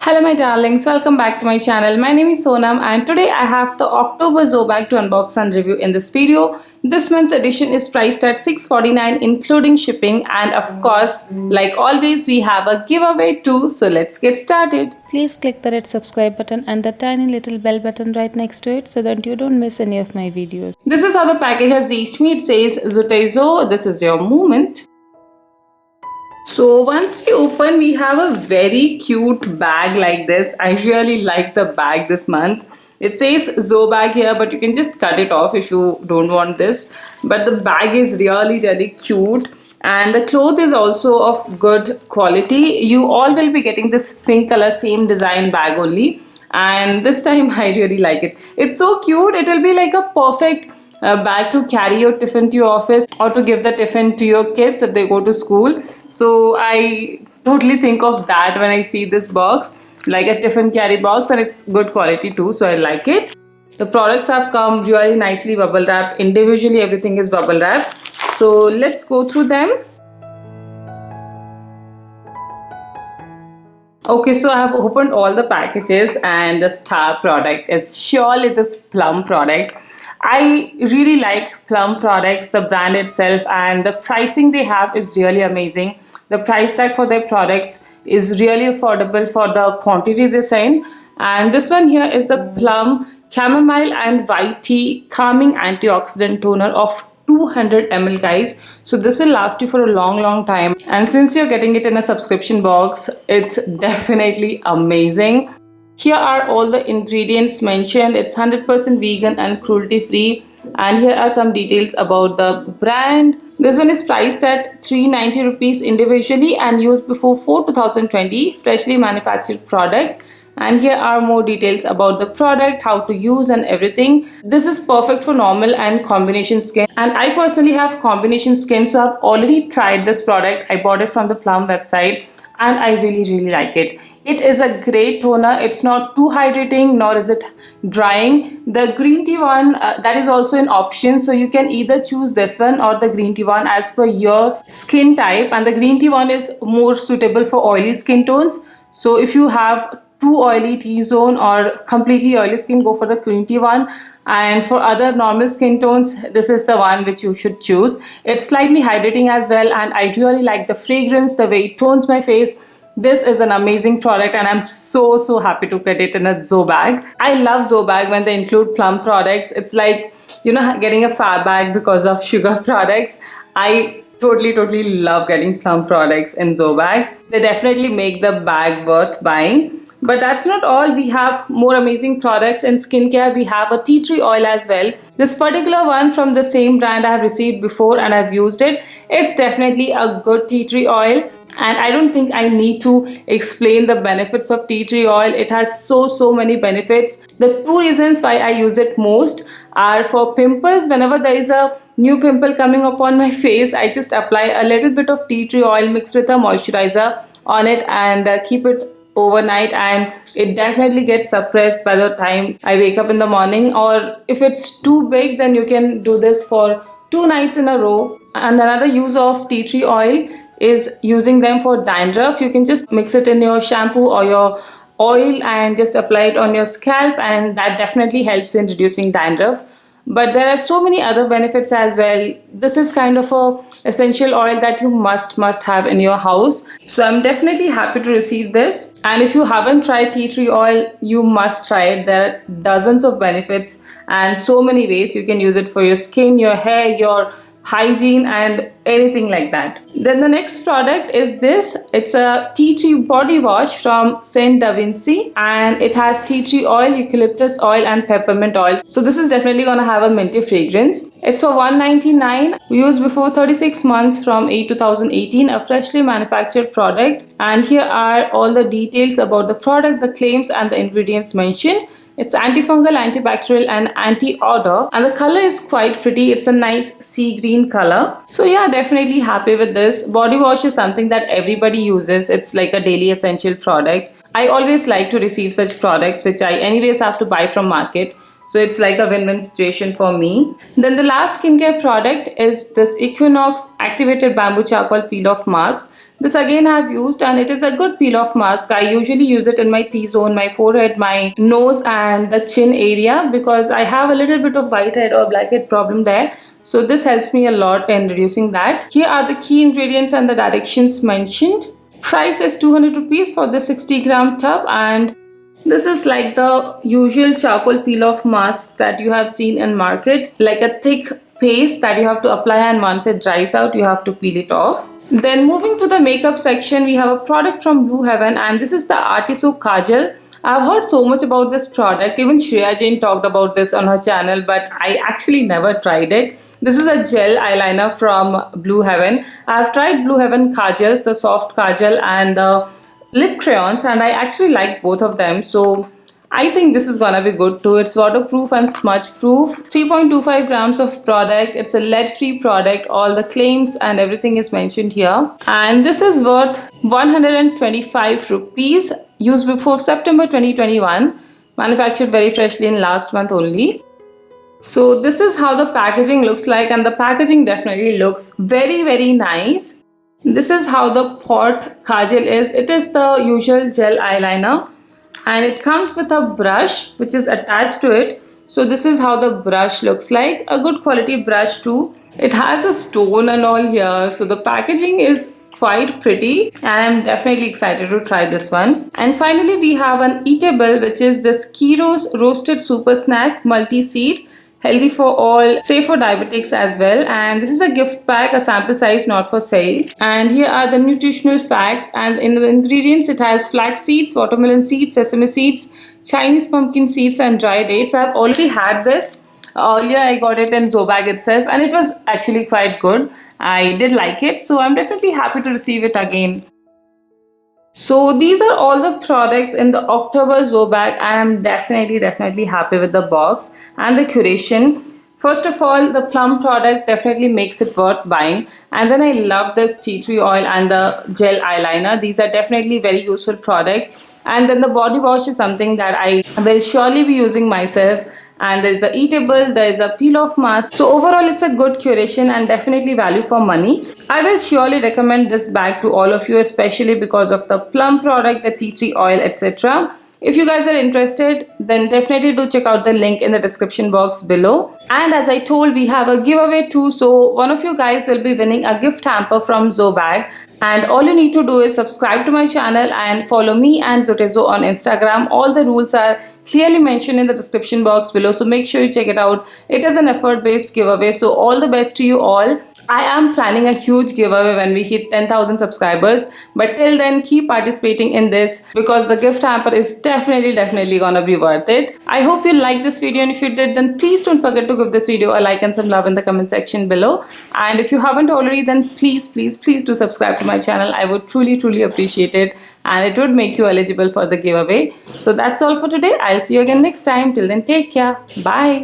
Hello my darlings, welcome back to my channel. My name is Sonam and today I have the October ZoBag to unbox and review in this video. This month's edition is priced at $6.49 including shipping, and of course, like always, we have a giveaway too. So let's get started. Please click the red subscribe button and the tiny little bell button right next to it so that you don't miss any of my videos. This is how the package has reached me. It says Zuteizo, this is your moment. So once we open, we have a very cute bag like this. I really like the bag this month. It says ZoBag here, but you can just cut it off if you don't want this. But the bag is really cute, and the cloth is also of good quality. You all will be getting this pink color, same design bag only. And this time I really like it. It's so cute. It will be like a perfect bag to carry your tiffin to your office or to give the tiffin to your kids if they go to school. So I totally think of that when I see this box, like a tiffin carry box, and it's good quality too, so I like it. The products have come really nicely bubble wrapped. Individually everything is bubble wrapped. So let's go through them. Okay, so I have opened all the packages and the star product is surely this PLUM product. I really like PLUM products, the brand itself, and the pricing they have is really amazing. The price tag for their products is really affordable for the quantity they send. And this one here is the PLUM Chamomile and White Tea Calming Antioxidant Toner of 200 ml, guys. So this will last you for a long time. And since you're getting it in a subscription box, it's definitely amazing. Here are all the ingredients mentioned. It's 100% vegan and cruelty free. And here are some details about the brand. This one is priced at 390 rupees individually and used before 4/2020, freshly manufactured product. And here are more details about the product, how to use and everything. This is perfect for normal and combination skin. And I personally have combination skin, so I've already tried this product. I bought it from the PLUM website and I really like it. It is a great toner. It's not too hydrating nor is it drying. The green tea one, that is also an option, so you can either choose this one or the green tea one as per your skin type, and the green tea one is more suitable for oily skin tones. So if you have too oily T-zone or completely oily skin, go for the green tea one. And for other normal skin tones, this is the one which you should choose. It's slightly hydrating as well, and I really like the fragrance, the way it tones my face. This is an amazing product and I'm so happy to get it in a ZoBag. I love ZoBag when they include PLUM products. It's like, you know, getting a fab bag because of sugar products. I totally love getting PLUM products in ZoBag. They definitely make the bag worth buying. But that's not all. We have more amazing products in skincare. We have a tea tree oil as well. This particular one from the same brand I have received before and I've used it. It's definitely a good tea tree oil. And I don't think I need to explain the benefits of tea tree oil. It has so many benefits. The two reasons why I use it most are for pimples. Whenever there is a new pimple coming upon my face, I just apply a little bit of tea tree oil mixed with a moisturizer on it and keep it overnight, and it definitely gets suppressed by the time I wake up in the morning. Or if it's too big, then you can do this for 2 nights in a row. And another use of tea tree oil is using them for dandruff. You can just mix it in your shampoo or your oil and just apply it on your scalp, and that definitely helps in reducing dandruff. But there are so many other benefits as well. This is kind of a essential oil that you must have in your house. So I'm definitely happy to receive this. And if you haven't tried tea tree oil, you must try it. There are dozens of benefits and so many ways you can use it for your skin, your hair, your hygiene and anything like that. Then the next product is this. It's a tea tree body wash from Saint Da Vinci, and it has tea tree oil, eucalyptus oil and peppermint oil. So this is definitely gonna have a minty fragrance. It's for $199, used before 36 months from 2018, a freshly manufactured product. And here are all the details about the product, the claims and the ingredients mentioned. It's antifungal, antibacterial and anti-odor, and the color is quite pretty. It's a nice sea green color. So yeah, definitely happy with this. Body wash is something that everybody uses. It's like a daily essential product. I always like to receive such products which I anyways have to buy from market. So it's like a win-win situation for me. Then the last skincare product is this Equinox Activated Bamboo Charcoal Peel Off Mask. This again I have used, and it is a good peel off mask. I usually use it in my T-zone, my forehead, my nose and the chin area, because I have a little bit of whitehead or blackhead problem there. So this helps me a lot in reducing that. Here are the key ingredients and the directions mentioned. Price is 200 rupees for the 60-gram tub, and this is like the usual charcoal peel off masks that you have seen in market, like a thick paste that you have to apply, and once it dries out you have to peel it off. Then moving to the makeup section, we have a product from Blue Heaven, and this is the Artiso Kajal. I've heard so much about this product. Even Shreya Jain talked about this on her channel, but I actually never tried it. This is a gel eyeliner from Blue Heaven. I've tried Blue Heaven Kajals, the soft Kajal and the lip crayons, and I actually like both of them. So I think this is gonna be good too. It's waterproof and smudge proof. 3.25 grams of product. It's a lead free product. All the claims and everything is mentioned here. And this is worth 125 rupees. Used before September 2021. Manufactured very freshly in last month only. So this is how the packaging looks like, and the packaging definitely looks very nice. This is how the pot kajal is. It is the usual gel eyeliner, and it comes with a brush which is attached to it. So this is how the brush looks like. A good quality brush too. It has a stone and all here, so the packaging is quite pretty, and I'm definitely excited to try this one. And finally we have an Eatable, which is this Kiro's roasted super snack multi-seed, healthy for all, safe for diabetics as well. And this is a gift pack, a sample size, not for sale. And here are the nutritional facts, and in the ingredients it has flax seeds, watermelon seeds, sesame seeds, Chinese pumpkin seeds and dry dates. I've already had this earlier. I got it in ZoBag itself, and it was actually quite good. I did like it, so I'm definitely happy to receive it again. So these are all the products in the October ZoBag. I am definitely happy with the box and the curation. First of all, the PLUM product definitely makes it worth buying. And then I love this tea tree oil and the gel eyeliner. These are definitely very useful products. And then the body wash is something that I will surely be using myself. And there is a Eatable, there is a peel off mask. So overall it's a good curation and definitely value for money. I will surely recommend this bag to all of you, especially because of the PLUM product, the tea tree oil, etc. If you guys are interested, then definitely do check out the link in the description box below. And as I told, we have a giveaway too. So one of you guys will be winning a gift hamper from ZoBag. And all you need to do is subscribe to my channel and follow me and Zotezo on Instagram. All the rules are clearly mentioned in the description box below. So make sure you check it out. It is an effort-based giveaway. So all the best to you all. I am planning a huge giveaway when we hit 10,000 subscribers, but till then keep participating in this, because the gift hamper is definitely gonna be worth it. I hope you liked this video, and if you did, then please don't forget to give this video a like and some love in the comment section below. And if you haven't already, then please do subscribe to my channel. I would truly appreciate it, and it would make you eligible for the giveaway. So that's all for today. I'll see you again next time. Till then, take care. Bye.